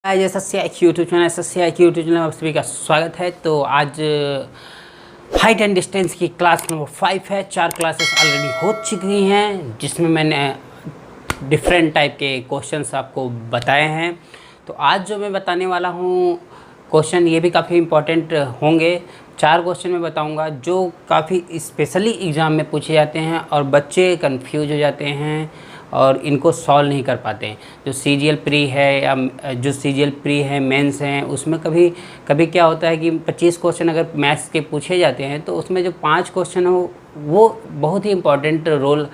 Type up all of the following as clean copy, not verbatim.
Hi YouTube channel में आप सभी का स्वागत है। तो आज हाइट एंड डिस्टेंस की क्लास नंबर 5 है। 4 क्लासेस ऑलरेडी हो चुकी हैं जिसमें मैंने डिफरेंट टाइप के क्वेश्चंस आपको बताए हैं। तो आज जो मैं बताने वाला हूँ क्वेश्चन ये भी काफ़ी इम्पोर्टेंट होंगे। 4 क्वेश्चन मैं बताऊंगा जो काफ़ी स्पेशली एग्ज़ाम में पूछे जाते हैं और बच्चे कंफ्यूज हो जाते हैं और इनको सॉल्व नहीं कर पाते हैं। जो सीजीएल प्री है या जो सीजीएल प्री है मेंस हैं, उसमें कभी कभी क्या होता है कि 25 क्वेश्चन अगर मैथ्स के पूछे जाते हैं तो उसमें जो 5 क्वेश्चन हो वो बहुत ही इम्पोर्टेंट रोल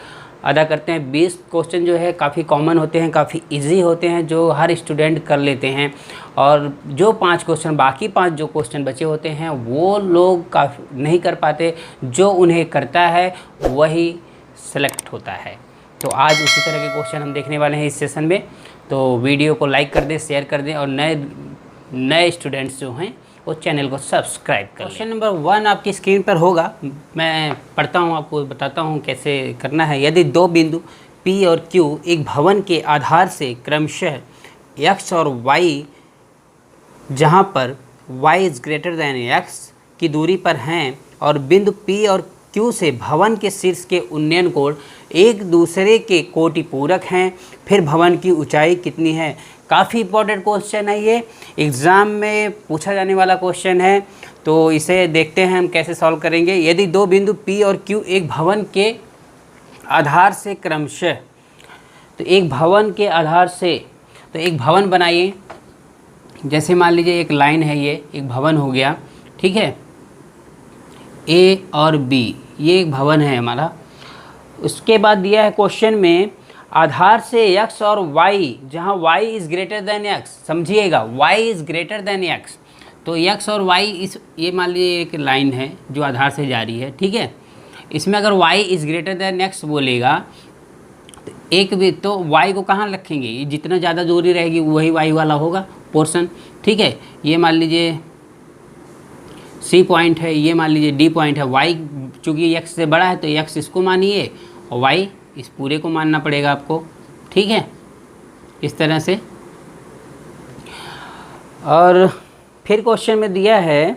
अदा करते हैं। 20 क्वेश्चन जो है काफ़ी कॉमन होते हैं, काफ़ी इजी होते हैं, जो हर स्टूडेंट कर लेते हैं। और जो 5 क्वेश्चन बाकी 5 जो क्वेश्चन बचे होते हैं वो लोग काफ़ी नहीं कर पाते। जो उन्हें करता है वही सेलेक्ट होता है। तो आज उसी तरह के क्वेश्चन हम देखने वाले हैं इस सेशन में। तो वीडियो को लाइक कर दें, शेयर कर दें और नए स्टूडेंट्स जो हैं वो चैनल को सब्सक्राइब कर लें। क्वेश्चन नंबर 1 आपकी स्क्रीन पर होगा, मैं पढ़ता हूँ, आपको बताता हूँ कैसे करना है। यदि 2 बिंदु P और Q एक भवन के आधार से क्रमशः X और Y, जहाँ पर Y is greater than X की दूरी पर हैं और बिंदु P और Q से भवन के शीर्ष के उन्नयन कोण एक दूसरे के कोटि पूरक हैं, फिर भवन की ऊंचाई कितनी है। काफ़ी इंपॉर्टेंट क्वेश्चन है ये, एग्ज़ाम में पूछा जाने वाला क्वेश्चन है। तो इसे देखते हैं हम कैसे सॉल्व करेंगे। यदि 2 बिंदु P और Q एक भवन के आधार से क्रमशः, तो एक भवन के आधार से, तो एक भवन बनाइए। जैसे मान लीजिए एक लाइन है, ये एक भवन हो गया, ठीक है, A और B ये एक भवन है हमारा। उसके बाद दिया है क्वेश्चन में आधार से x और y, जहाँ y is greater than x, समझिएगा y is greater than x। तो x और y इस ये मान लीजिए एक लाइन है जो आधार से जा रही है, ठीक है। इसमें अगर y is greater than x बोलेगा तो एक भी, तो y को कहाँ रखेंगे, ये जितना ज़्यादा दूरी रहेगी वही y वाला होगा पोर्शन, ठीक है। ये मान लीजिए C पॉइंट है, ये मान लीजिए D पॉइंट है। y चूँकि x से बड़ा है तो x इसको मानिए और y इस पूरे को मानना पड़ेगा आपको, ठीक है, इस तरह से। और फिर क्वेश्चन में दिया है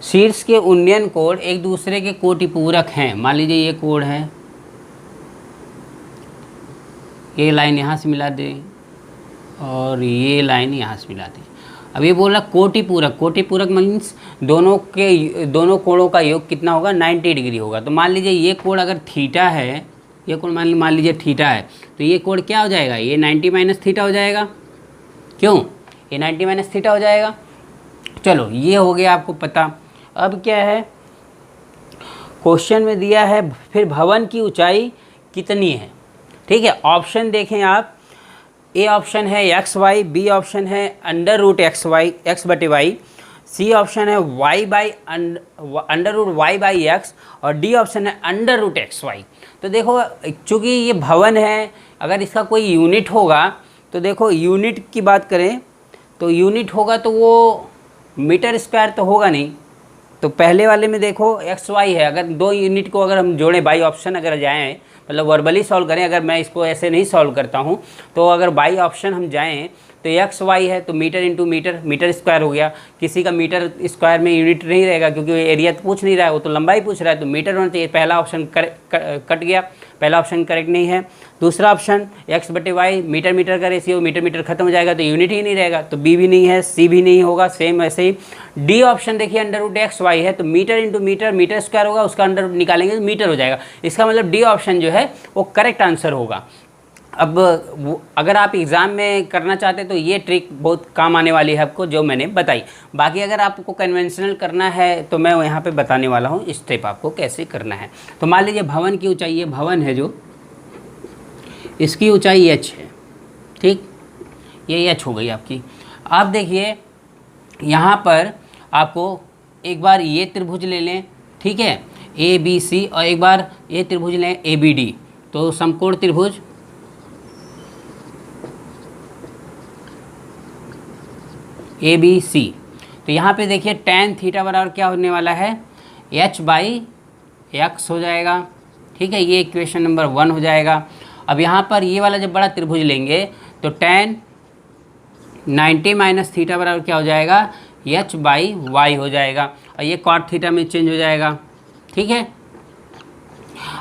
शीर्ष के उन्नयन कोण एक दूसरे के कोटि पूरक हैं। मान लीजिए ये कोण है, ये लाइन यहाँ से मिला दें और ये लाइन यहाँ से मिला दें। अब ये बोला कोटि पूरक, कोटि पूरक मीन्स दोनों कोणों का योग कितना होगा, 90 डिग्री होगा। तो मान लीजिए ये कोण अगर थीटा है, ये कोण मान लीजिए थीटा है, तो ये कोण क्या हो जाएगा, ये 90 माइनस थीटा हो जाएगा। क्यों, ये 90 माइनस थीटा हो जाएगा। चलो ये हो गया आपको पता। अब क्या है, क्वेश्चन में दिया है फिर भवन की ऊंचाई कितनी है, ठीक है। ऑप्शन देखें आप, ए ऑप्शन है XY, बी ऑप्शन है √XY x/y, सी ऑप्शन है √y/x और डी ऑप्शन है √XY। तो देखो चूँकि ये भवन है, अगर इसका कोई यूनिट होगा तो देखो यूनिट की बात करें तो यूनिट होगा तो वो मीटर स्क्वायर तो होगा नहीं। तो पहले वाले में देखो XY है, अगर 2 यूनिट को अगर हम जोड़ें, बाई ऑप्शन अगर जाएँ, मतलब वर्बली सॉल्व करें, अगर मैं इसको ऐसे नहीं सॉल्व करता हूँ तो अगर बाई ऑप्शन हम जाएं तो XY है तो metre into metre, metre square हो गया। किसी का मीटर स्क्वायर में यूनिट नहीं रहेगा क्योंकि एरिया तो पूछ नहीं रहा है, वो तो लंबाई पूछ रहा है, तो मीटर होना चाहिए। पहला ऑप्शन कट गया, पहला ऑप्शन करेक्ट नहीं है। दूसरा ऑप्शन x/y, मीटर मीटर का रेशियो, मीटर मीटर खत्म हो जाएगा तो यूनिट ही नहीं रहेगा, तो बी भी नहीं है, सी भी नहीं होगा। सेम वैसे ही डी ऑप्शन देखिए √XY है तो metre into metre, metre square होगा, उसका अंडर निकालेंगे तो मीटर हो जाएगा। इसका मतलब डी ऑप्शन जो है वो करेक्ट आंसर होगा। अब अगर आप एग्ज़ाम में करना चाहते हैं तो ये ट्रिक बहुत काम आने वाली है आपको जो मैंने बताई। बाकी अगर आपको कन्वेंशनल करना है तो मैं यहाँ पे बताने वाला हूँ स्टेप आपको कैसे करना है। तो मान लीजिए भवन की ऊंचाई, ये भवन है जो, इसकी ऊंचाई h है, ठीक, ये h हो गई आपकी। अब देखिए यहाँ पर आपको एक बार ये त्रिभुज ले लें, ठीक है, ABC, और एक बार ये त्रिभुज लें ABD, तो समकोण त्रिभुज ABC। तो यहाँ पे देखिए tan थीटा बराबर क्या होने वाला है, h/x हो जाएगा, ठीक है, ये इक्वेशन नंबर 1 हो जाएगा। अब यहाँ पर ये वाला जब बड़ा त्रिभुज लेंगे तो tan 90 माइनस थीटा बराबर क्या हो जाएगा, एच बाई वाई हो जाएगा, और ये कॉट थीटा में चेंज हो जाएगा। ठीक है,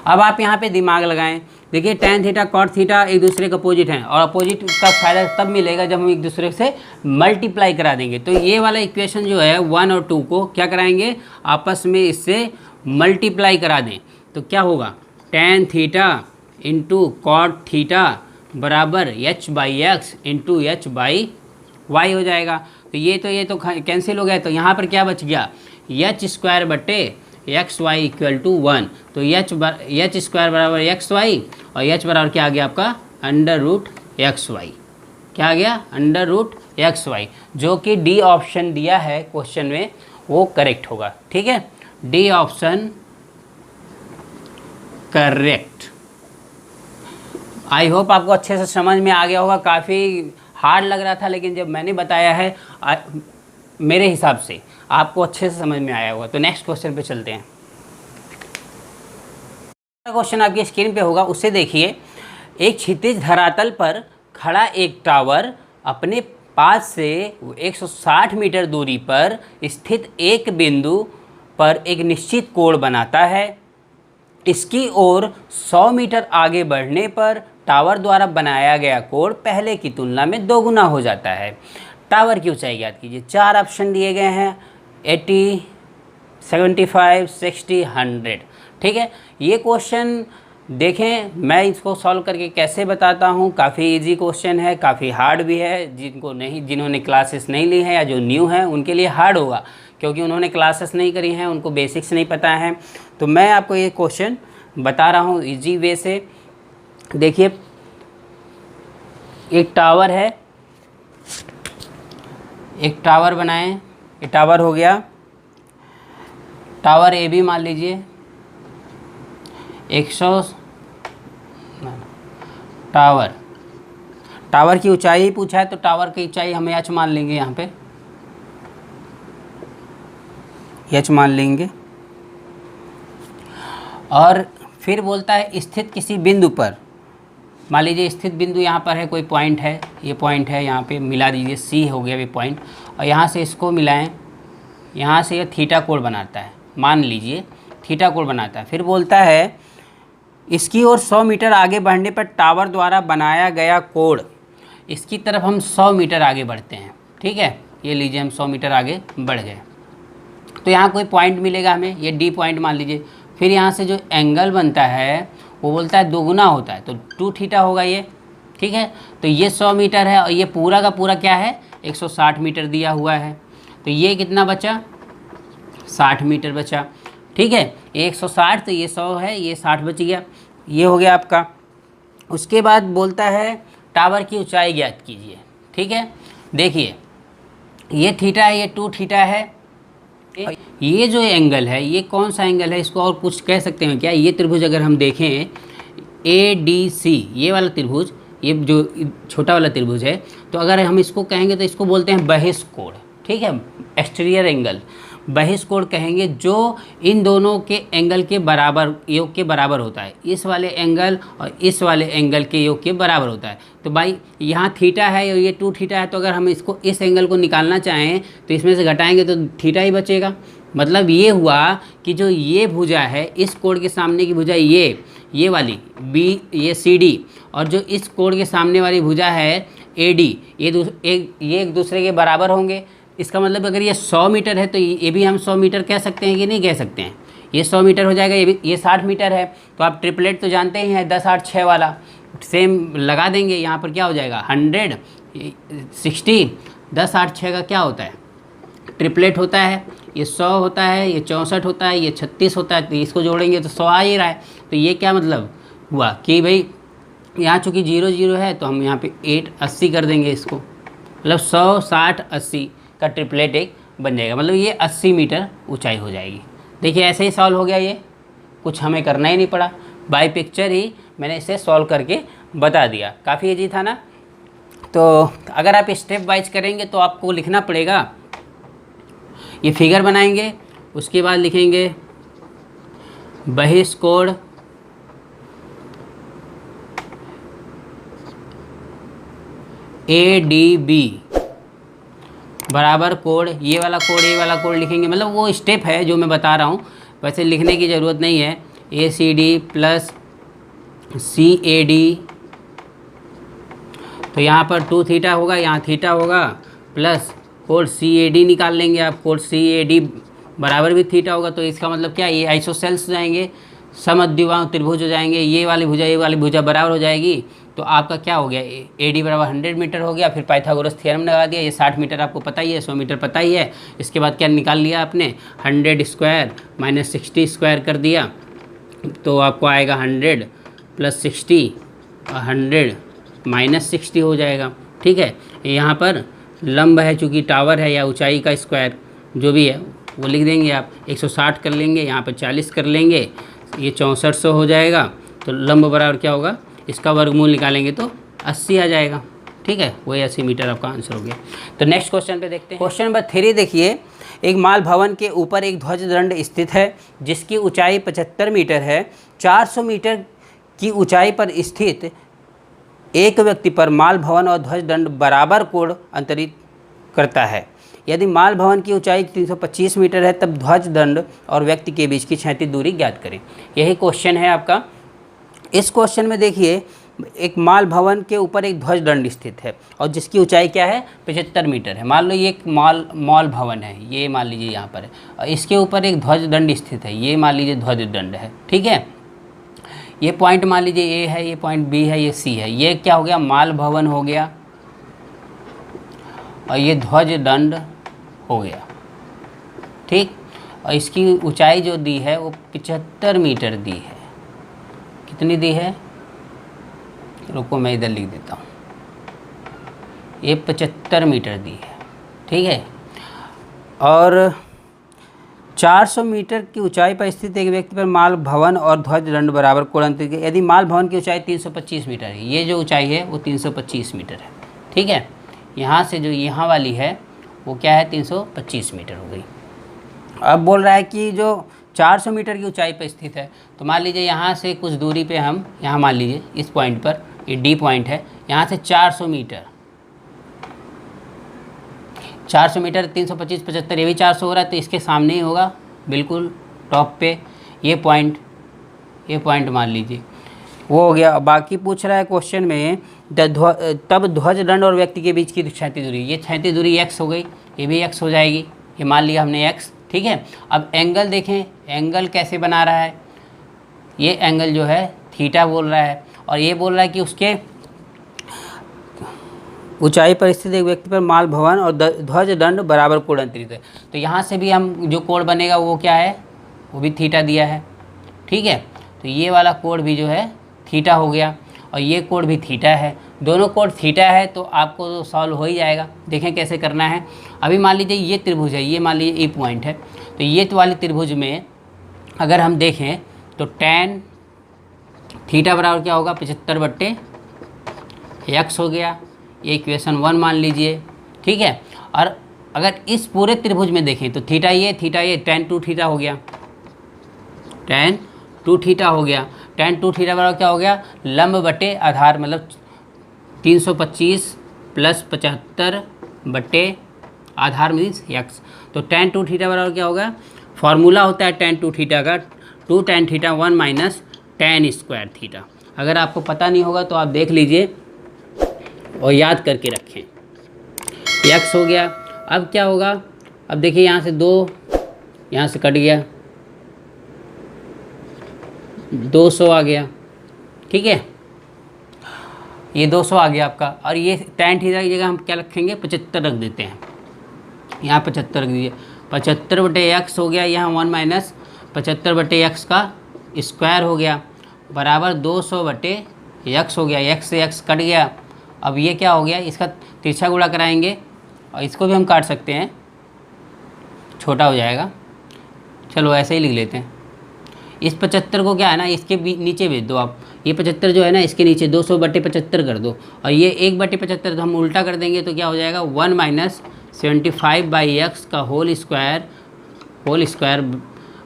अब आप यहाँ पे दिमाग लगाएं। देखिए tan थीटा कॉट थीटा एक दूसरे के अपोजिट हैं, और अपोजिट का फायदा तब मिलेगा जब हम एक दूसरे से मल्टीप्लाई करा देंगे। तो ये वाला इक्वेशन जो है 1 और 2 को क्या कराएंगे, आपस में इससे मल्टीप्लाई करा दें। तो क्या होगा, tan theta into cot theta बराबर H by X into H by Y हो जाएगा। तो ये तो कैंसिल हो गया। तो यहाँ पर क्या बच गया, एच स्क्वायर बटे एक्स वाई इक्वल टू 1। तो एच स्क्वायर बराबर एक्स वाई, और एच बराबर क्या आ गया आपका, अंडर रूट एक्स वाई। क्या आ गया, अंडर रूट एक्स वाई, जो कि डी ऑप्शन दिया है क्वेश्चन में वो करेक्ट होगा। ठीक है, D option correct. I hope आपको अच्छे से समझ में आ गया होगा। काफ़ी हार्ड लग रहा था, लेकिन जब मैंने बताया है मेरे हिसाब से आपको अच्छे से समझ में आया होगा। तो नेक्स्ट क्वेश्चन पे चलते हैं। क्वेश्चन आपकी स्क्रीन पे होगा, उससे देखिए। एक क्षैतिज धरातल पर खड़ा एक टावर अपने पास से 160 मीटर दूरी पर स्थित एक बिंदु पर एक निश्चित कोण बनाता है। इसकी ओर 100 मीटर आगे बढ़ने पर टावर द्वारा बनाया गया कोण पहले की तुलना में दोगुना हो जाता है। टावर की ऊंचाई ज्ञात कीजिए। 4 ऑप्शन दिए गए हैं, 80, 75, 60, 100। ठीक है, ये क्वेश्चन देखें, मैं इसको सॉल्व करके कैसे बताता हूँ। काफ़ी इजी क्वेश्चन है, काफ़ी हार्ड भी है। जिन्होंने क्लासेस नहीं ली हैं या जो न्यू हैं उनके लिए हार्ड होगा, क्योंकि उन्होंने क्लासेस नहीं करी हैं, उनको बेसिक्स नहीं पता है। तो मैं आपको ये क्वेश्चन बता रहा हूँ इजी वे से। देखिए, एक टावर है, एक टावर बनाएं। ये टावर हो गया, टावर ए भी मान लीजिए। 100 टावर की ऊंचाई पूछा है, तो टावर की ऊंचाई हम एच मान लेंगे। यहाँ पे एच मान लेंगे। और फिर बोलता है स्थित किसी बिंदु पर, मान लीजिए स्थित बिंदु यहाँ पर है, कोई पॉइंट है, ये पॉइंट है, यहाँ पे मिला दीजिए, सी हो गया ये पॉइंट, और यहाँ से इसको मिलाएं, यहाँ से ये थीटा कोण बनाता है, मान लीजिए थीटा कोण बनाता है। फिर बोलता है इसकी ओर 100 मीटर आगे बढ़ने पर टावर द्वारा बनाया गया कोण, इसकी तरफ हम 100 मीटर आगे बढ़ते हैं। ठीक है, ये लीजिए हम 100 मीटर आगे बढ़ गए। तो यहाँ कोई पॉइंट मिलेगा हमें, ये डी पॉइंट मान लीजिए। फिर यहाँ से जो एंगल बनता है वो बोलता है दोगुना होता है, तो 2 थीटा होगा ये। ठीक है, तो ये 100 मीटर है, और ये पूरा का पूरा क्या है, 160 मीटर दिया हुआ है। तो ये कितना बचा, 60 मीटर बचा। ठीक है, 160, तो ये 100 है, ये 60 बच गया। ये हो गया आपका। उसके बाद बोलता है टावर की ऊंचाई ज्ञात कीजिए। ठीक है, देखिए ये थीटा है, ये 2 थीटा है। ये जो एंगल है, ये कौन सा एंगल है, इसको और कुछ कह सकते हैं क्या। ये त्रिभुज अगर हम देखें ADC, ये वाला त्रिभुज, ये जो छोटा वाला त्रिभुज है, तो अगर हम इसको कहेंगे तो इसको बोलते हैं बहिष्कोण। ठीक है, एक्सटीरियर एंगल, बहिष्कोण कहेंगे, जो इन दोनों के एंगल के बराबर, योग के बराबर होता है। इस वाले एंगल और इस वाले एंगल के योग के बराबर होता है। तो भाई यहाँ थीटा है और ये 2 थीटा है, तो अगर हम इसको, इस एंगल को निकालना चाहें तो इसमें से घटाएंगे तो थीटा ही बचेगा। मतलब ये हुआ कि जो ये भुजा है, इस कोण के सामने की भुजा ये वाली बी, ये CD, और जो इस कोण के सामने वाली भुजा है AD, ये एक दूसरे के बराबर होंगे। इसका मतलब अगर ये 100 मीटर है तो ये भी हम 100 मीटर कह सकते हैं कि नहीं कह सकते हैं। ये 100 मीटर हो जाएगा, ये 60 मीटर है। तो आप ट्रिपलेट तो जानते ही हैं, 10, 8, 6 वाला सेम लगा देंगे। यहाँ पर क्या हो जाएगा, 100, 60, 10, 8, 6 का क्या होता है, ट्रिपलेट होता है। ये 100 होता है, ये 64 होता है, ये 36 होता है। तो इसको जोड़ेंगे तो 100 आ ही रहा है। तो ये क्या मतलब हुआ कि भाई यहाँ चूँकि 0, 0 है, तो हम यहाँ पे 8, 80 कर देंगे इसको। मतलब 100, 60, 80 का ट्रिपलेट एक बन जाएगा। मतलब ये 80 मीटर ऊंचाई हो जाएगी। देखिए ऐसे ही सॉल्व हो गया, ये कुछ हमें करना ही नहीं पड़ा, बाय पिक्चर ही मैंने इसे सॉल्व करके बता दिया। काफ़ी इजी था ना। तो अगर आप स्टेप वाइज करेंगे तो आपको लिखना पड़ेगा, ये फिगर बनाएंगे, उसके बाद लिखेंगे बहिष्कोण ADB, बराबर कोण, ये वाला कोण लिखेंगे, मतलब वो स्टेप है जो मैं बता रहा हूँ, वैसे लिखने की ज़रूरत नहीं है। ACD प्लस CAD, तो यहाँ पर 2 थीटा होगा, यहाँ थीटा होगा, प्लस कोण CAD निकाल लेंगे आप, कोण CAD बराबर भी थीटा होगा। तो इसका मतलब क्या, ये आइसोसेल्स हो जाएंगे, समद्विबाहु त्रिभुज हो जाएंगे, ये वाली भुजा बराबर हो जाएगी। तो आपका क्या हो गया, AD बराबर 100 मीटर हो गया। फिर पाइथागोरस थ्योरम लगा दिया, ये 60 मीटर आपको पता ही है, 100 मीटर पता ही है। इसके बाद क्या निकाल लिया आपने, 100 स्क्वायर माइनस 60 स्क्वायर कर दिया, तो आपको आएगा 100 प्लस 60, 100 माइनस 60 हो जाएगा। ठीक है, यहाँ पर लंब है, चूँकि टावर है, या ऊंचाई का स्क्वायर जो भी है वो लिख देंगे आप, 160 कर लेंगे, यहाँ पर 40 कर लेंगे, ये 6400 हो जाएगा। तो लंब बराबर क्या होगा, इसका वर्गमूल निकालेंगे तो 80 आ जाएगा। ठीक है, वही 80 मीटर आपका आंसर हो गया। तो नेक्स्ट क्वेश्चन पे देखते हैं। क्वेश्चन नंबर 3 देखिए, एक माल भवन के ऊपर एक ध्वज दंड स्थित है जिसकी ऊंचाई 75 मीटर है। 400 मीटर की ऊंचाई पर स्थित एक व्यक्ति पर माल भवन और ध्वज दंड बराबर कोण अंतरित करता है। यदि माल भवन की ऊंचाई 325 मीटर है तब ध्वज दंड और व्यक्ति के बीच की क्षैतिज दूरी ज्ञात करें। यही क्वेश्चन है आपका। इस क्वेश्चन में देखिए, एक माल भवन के ऊपर एक ध्वज दंड स्थित है और जिसकी ऊंचाई क्या है, 75 मीटर है। मान लो ये एक मॉल भवन है, ये मान लीजिए यहाँ पर है, और इसके ऊपर एक ध्वज दंड स्थित है, ये मान लीजिए ध्वज दंड है। ठीक है, ये पॉइंट मान लीजिए A है, ये पॉइंट B है, ये C है। ये क्या हो गया, माल भवन हो गया, और ये ध्वज दंड हो गया। ठीक, और इसकी ऊंचाई जो दी है वो 75 मीटर दी है। कितनी दी है, रुको मैं इधर लिख देता हूँ, ये 75 मीटर दी है। ठीक है, और 400 मीटर की ऊंचाई पर स्थित एक व्यक्ति पर माल भवन और ध्वज दंड बराबर कोण अंतरित है। यदि माल भवन की ऊंचाई 325 मीटर है, ये जो ऊंचाई है वो 325 मीटर है। ठीक है, यहाँ से जो यहाँ वाली है वो क्या है, 325 मीटर हो गई। अब बोल रहा है कि जो 400 मीटर की ऊंचाई पर स्थित है, तो मान लीजिए यहाँ से कुछ दूरी पे हम, यहाँ मान लीजिए इस पॉइंट पर, ये D पॉइंट है, यहाँ से 400 मीटर, 325 75, ये भी 400 हो रहा है, तो इसके सामने ही होगा बिल्कुल टॉप पे ये पॉइंट मान लीजिए वो हो गया। बाकी पूछ रहा है क्वेश्चन में, तब ध्वज दंड और व्यक्ति के बीच की क्षैतिज दूरी, ये क्षैतिज दूरी x हो गई, ये भी x हो जाएगी, ये मान लिया हमने x। ठीक है, अब एंगल देखें, एंगल कैसे बना रहा है, ये एंगल जो है थीटा बोल रहा है, और ये बोल रहा है कि उसके ऊंचाई पर स्थित एक व्यक्ति पर माल भवन और ध्वज दंड बराबर कोण अंतरित है। तो यहाँ से भी हम जो कोण बनेगा वो क्या है, वो भी थीटा दिया है। ठीक है, तो ये वाला कोण भी जो है थीटा हो गया, और ये कोण भी थीटा है, दोनों कोण थीटा है, तो आपको तो सॉल्व हो ही जाएगा। देखें कैसे करना है। अभी मान लीजिए ये त्रिभुज है, ये मान लीजिए E पॉइंट है, तो ये वाली त्रिभुज में अगर हम देखें तो tan थीटा बराबर क्या होगा, 75/x हो गया, ये इक्वेशन 1 मान लीजिए। ठीक है, और अगर इस पूरे त्रिभुज में देखें तो थीटा ये tan 2 थीटा हो गया, tan 2 थीटा हो गया। tan 2 थीटा बराबर क्या हो गया, लंब बटे आधार, मतलब 325 प्लस 75 बटे आधार मीन्स x। तो tan 2 थीटा बराबर क्या होगा, फॉर्मूला होता है tan 2 थीटा का 2 tan theta 1 minus tan square theta. अगर आपको पता नहीं होगा तो आप देख लीजिए और याद करके रखें। x हो गया, अब क्या होगा, अब देखिए यहाँ से 2 यहाँ से कट गया, 200 आ गया। ठीक है, ये 200 आ गया आपका, और ये tan थीटा की जगह हम क्या रखेंगे, 75 रख देते हैं, यहाँ 75 रख दीजिए। 75/x हो गया, यहाँ 1 माइनस 75/x का स्क्वायर हो गया बराबर 200/x हो गया, x से x कट गया। अब ये क्या हो गया, इसका तिरछा गुणा कराएंगे, और इसको भी हम काट सकते हैं, छोटा हो जाएगा, चलो ऐसे ही लिख लेते हैं। इस 75 को क्या है ना, इसके नीचे भेज दो आप, ये 75 जो है ना इसके नीचे 200/75 कर दो, और ये 1/75 तो हम उल्टा कर देंगे, तो क्या हो जाएगा 1 माइनस 75/x का होल स्क्वायर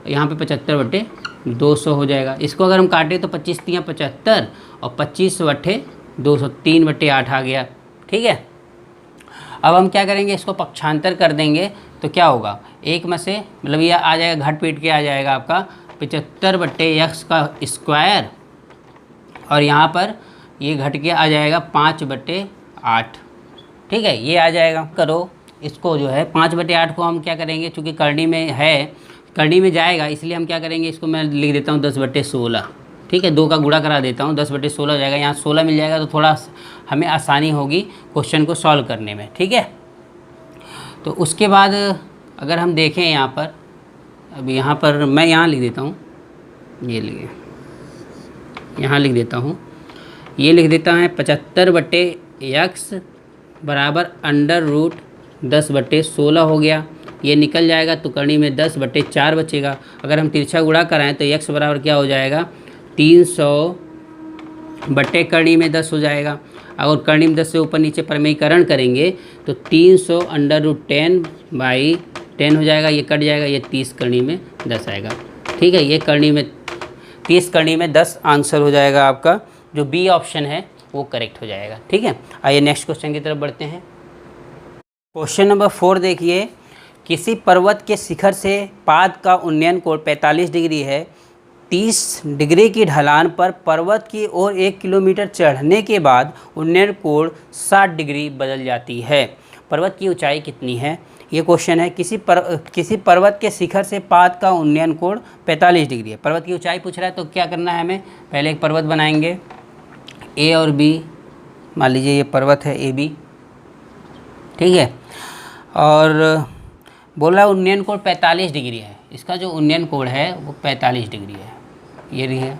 यहाँ पे 75/200 हो जाएगा। इसको अगर हम काटें तो 25 × 75 और 25/200 3/8 आ गया। ठीक है, अब हम क्या करेंगे, इसको पक्षांतर कर देंगे तो क्या होगा, एक में से मतलब ये आ जाएगा, घट पीट के आ जाएगा आपका 75/x का स्क्वायर, और यहाँ पर ये घट के आ जाएगा 5/8। ठीक है, ये आ जाएगा। करो इसको जो है 5/8 को हम क्या करेंगे, चूँकि करनी में है, करनी में जाएगा, इसलिए हम क्या करेंगे, इसको मैं लिख देता हूँ 10/16। ठीक है, 2 का गुणा करा देता हूँ, 10/16 हो जाएगा। यहाँ 16 मिल जाएगा तो थोड़ा हमें आसानी होगी क्वेश्चन को सॉल्व करने में। ठीक है, तो उसके बाद अगर हम देखें यहाँ पर, अब यहाँ पर मैं यहाँ लिख देता हूँ, ये लिखे, यहाँ लिख देता हूँ, ये लिख देता है 75/x बराबर √10/16 हो गया। ये निकल जाएगा तो करनी में 10/4 बचेगा। अगर हम तिरछा गुणा कराएं तो x बराबर क्या हो जाएगा, 300 करनी में 10 हो जाएगा। अगर करनी में 10 से ऊपर नीचे परिमेयीकरण करेंगे तो 300 √10/10 हो जाएगा, ये कट जाएगा, ये 30 करनी में 10 आएगा। ठीक है, ये करनी में 30 करनी में 10 आंसर हो जाएगा आपका, जो बी ऑप्शन है वो करेक्ट हो जाएगा। ठीक है, आइए नेक्स्ट क्वेश्चन की तरफ बढ़ते हैं। क्वेश्चन नंबर 4 देखिए, किसी पर्वत के शिखर से पाद का उन्नयन कोण 45 डिग्री है। 30 डिग्री की ढलान पर पर्वत की ओर 1 किलोमीटर चढ़ने के बाद उन्नयन कोण 60 डिग्री बदल जाती है। पर्वत की ऊंचाई कितनी है, ये क्वेश्चन है। किसी पर्वत के शिखर से पाद का उन्नयन कोण 45 डिग्री है। पर्वत की ऊंचाई पूछ रहा है तो क्या करना है हमें, पहले एक पर्वत बनाएंगे ए और बी, मान लीजिए ये पर्वत है ए बी। ठीक है, और बोला उन्नयन कोण 45 डिग्री है। इसका जो उन्नयन कोण है वो 45 डिग्री है, ये भी है,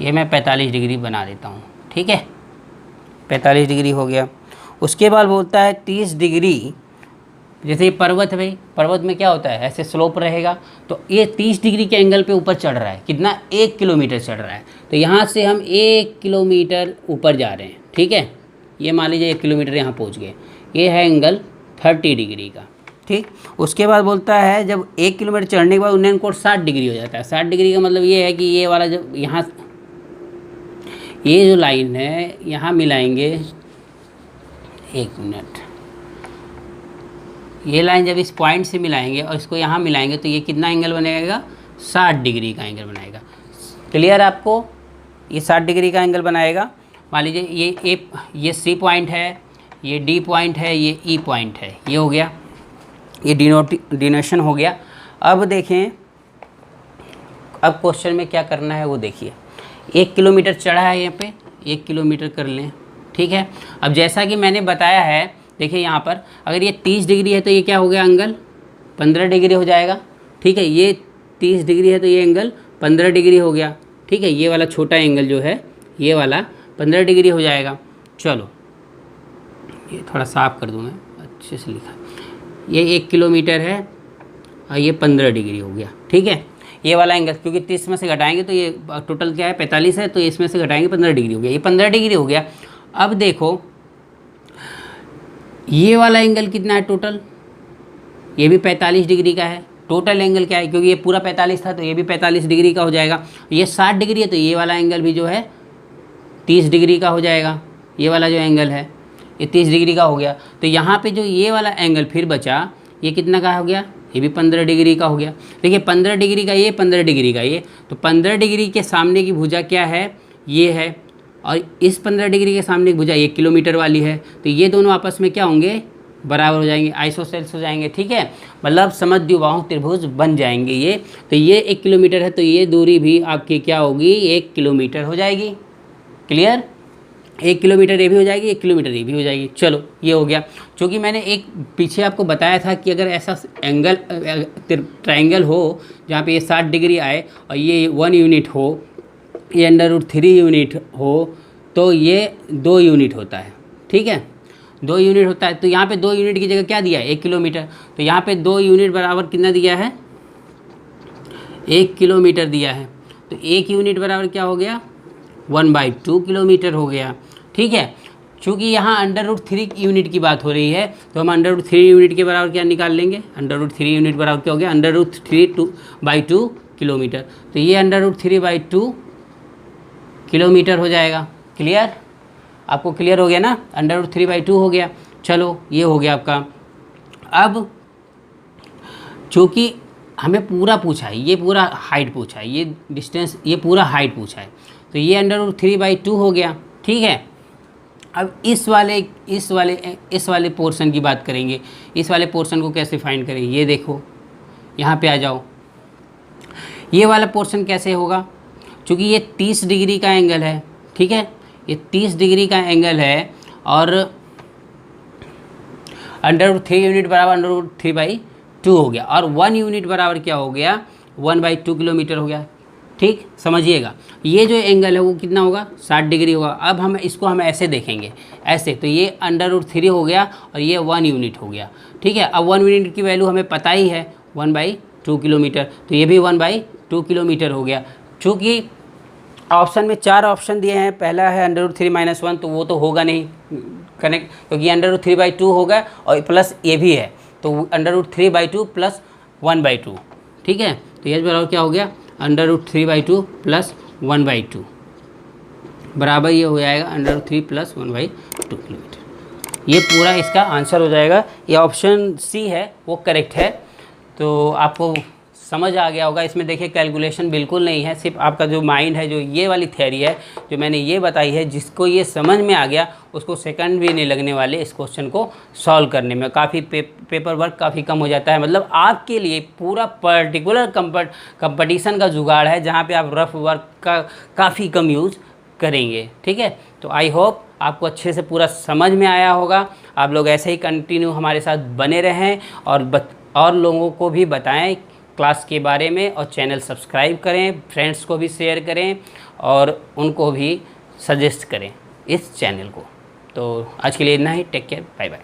ये मैं 45 डिग्री बना देता हूँ। ठीक है, 45 डिग्री हो गया। उसके बाद बोलता है 30 डिग्री, जैसे ये पर्वत है भाई, पर्वत में क्या होता है, ऐसे स्लोप रहेगा, तो ये 30 डिग्री के एंगल पे ऊपर चढ़ रहा है, कितना, 1 किलोमीटर चढ़ रहा है। तो यहाँ से हम 1 किलोमीटर ऊपर जा रहे हैं। ठीक है, ये मान लीजिए 1 किलोमीटर यहाँ पहुँच गए, ये है एंगल 30 डिग्री का। ठीक, उसके बाद बोलता है जब 1 किलोमीटर चढ़ने के बाद उन्नयन कोण 60 डिग्री हो जाता है। 60 डिग्री का मतलब ये है कि ये वाला जब यहाँ, ये जो लाइन है यहाँ मिलाएंगे, 1 मिनट, ये लाइन जब इस पॉइंट से मिलाएंगे और इसको यहाँ मिलाएंगे तो ये कितना एंगल बनेगा, 60 डिग्री का एंगल बनाएगा। क्लियर आपको, ये 60 डिग्री का एंगल बनाएगा। मान लीजिए ये सी पॉइंट है, ये डी पॉइंट है, ये ई पॉइंट है, ये हो गया, ये डिनोशन हो गया। अब देखें, अब क्वेश्चन में क्या करना है वो देखिए। 1 किलोमीटर चढ़ा है, यहाँ पे 1 किलोमीटर कर लें। ठीक है, अब जैसा कि मैंने बताया है, देखिए यहाँ पर अगर ये 30 डिग्री है तो ये क्या हो गया, एंगल 15 डिग्री हो जाएगा। ठीक है, ये 30 डिग्री है तो ये एंगल 15 डिग्री हो गया। ठीक है, ये वाला छोटा एंगल जो है ये वाला 15 डिग्री हो जाएगा। चलो ये थोड़ा साफ कर दूँ मैं, अच्छे से लिखा, ये 1 किलोमीटर है और ये 15 डिग्री हो गया। ठीक है, ये वाला एंगल क्योंकि 30 में से घटाएंगे तो ये टोटल क्या है 45 है, तो इसमें से घटाएंगे 15 डिग्री हो गया, ये 15 डिग्री हो गया। अब देखो ये वाला एंगल कितना है टोटल, ये भी 45 डिग्री का है। टोटल एंगल क्या है, क्योंकि ये पूरा 45 था तो ये भी 45 डिग्री का हो जाएगा। ये 60 डिग्री है तो ये वाला एंगल भी जो है 30 डिग्री का हो जाएगा। ये वाला जो एंगल है ये 30 डिग्री का हो गया। तो यहाँ पे जो ये वाला एंगल फिर बचा, ये कितना का हो गया, ये भी 15 डिग्री का हो गया। देखिए 15 डिग्री का ये, 15 डिग्री का ये, तो 15 डिग्री के सामने की भुजा क्या है, ये है, और इस 15 डिग्री के सामने की भुजा 1 किलोमीटर वाली है। तो ये दोनों आपस में क्या होंगे, बराबर हो जाएंगे, आइसोसेल्स हो जाएंगे। ठीक है, मतलब समद्विबाहु त्रिभुज बन जाएंगे ये। तो ये 1 किलोमीटर है तो ये दूरी भी आपकी क्या होगी, 1 किलोमीटर हो जाएगी। क्लियर, 1 किलोमीटर ये भी हो जाएगी, 1 किलोमीटर ये भी हो जाएगी। चलो ये हो गया। क्योंकि मैंने एक पीछे आपको बताया था कि अगर ऐसा एंगल ट्रायंगल हो जहाँ पे ये 60 डिग्री आए और ये 1 यूनिट हो, ये √3 यूनिट हो, तो ये 2 यूनिट होता है। ठीक है, 2 यूनिट होता है। तो यहाँ पे 2 यूनिट की जगह क्या दिया है, 1 किलोमीटर। तो यहाँ पे 2 यूनिट बराबर कितना दिया है, 1 किलोमीटर दिया है। तो 1 यूनिट बराबर क्या हो गया, 1/2 किलोमीटर हो गया। ठीक है, चूँकि यहाँ √3 यूनिट की बात हो रही है तो हम √3 यूनिट के बराबर क्या निकाल लेंगे, √3 यूनिट बराबर क्या हो गया, √3/2 किलोमीटर। तो ये √3/2 किलोमीटर हो जाएगा। क्लियर, आपको क्लियर हो गया ना, √3/2 हो गया। चलो ये हो गया आपका। अब चूँकि हमें पूरा पूछा है, ये पूरा हाइट पूछा है, ये डिस्टेंस, ये पूरा हाइट पूछा है, तो ये √3/2 हो गया। ठीक है, अब इस वाले पोर्शन की बात करेंगे। इस वाले पोर्शन को कैसे फाइंड करें, ये देखो यहाँ पे आ जाओ। ये वाला पोर्शन कैसे होगा, क्योंकि ये 30 डिग्री का एंगल है। ठीक है, ये 30 डिग्री का एंगल है और √3 यूनिट बराबर √3/2 हो गया, और 1 यूनिट बराबर क्या हो गया, 1/2 किलोमीटर हो गया। ठीक, समझिएगा ये जो एंगल है वो कितना होगा, 60 डिग्री होगा। अब हम ऐसे देखेंगे, ऐसे, तो ये √3 हो गया और ये 1 यूनिट हो गया। ठीक है, अब 1 यूनिट की वैल्यू हमें पता ही है 1/2 किलोमीटर, तो ये भी 1/2 किलोमीटर हो गया। चूँकि ऑप्शन में 4 ऑप्शन दिए हैं, पहला है √3 - 1, तो वो तो होगा नहीं कनेक्ट, क्योंकि √3/2 होगा और प्लस ये भी है, तो √3/2 + 1/2। ठीक है, तो ये बराबर क्या हो गया, √3/2 + 1/2 बराबर ये हो जाएगा √3 + 1/2 किलोमीटर। ये पूरा इसका आंसर हो जाएगा। ये ऑप्शन सी है वो करेक्ट है। तो आपको समझ आ गया होगा। इसमें देखिए कैलकुलेशन बिल्कुल नहीं है, सिर्फ आपका जो माइंड है, जो ये वाली थ्योरी है जो मैंने ये बताई है, जिसको ये समझ में आ गया उसको सेकंड भी नहीं लगने वाले इस क्वेश्चन को सॉल्व करने में। काफ़ी पेपर वर्क काफ़ी कम हो जाता है। मतलब आपके लिए पूरा पर्टिकुलर कंपटीशन का जुगाड़ है, जहाँ पे आप रफ वर्क का काफ़ी कम यूज़ करेंगे। ठीक है, तो आई होप आपको अच्छे से पूरा समझ में आया होगा। आप लोग ऐसे ही कंटिन्यू हमारे साथ बने रहें और लोगों को भी बताएं क्लास के बारे में, और चैनल सब्सक्राइब करें, फ्रेंड्स को भी शेयर करें और उनको भी सजेस्ट करें इस चैनल को। तो आज के लिए इतना ही, टेक केयर, बाय बाय।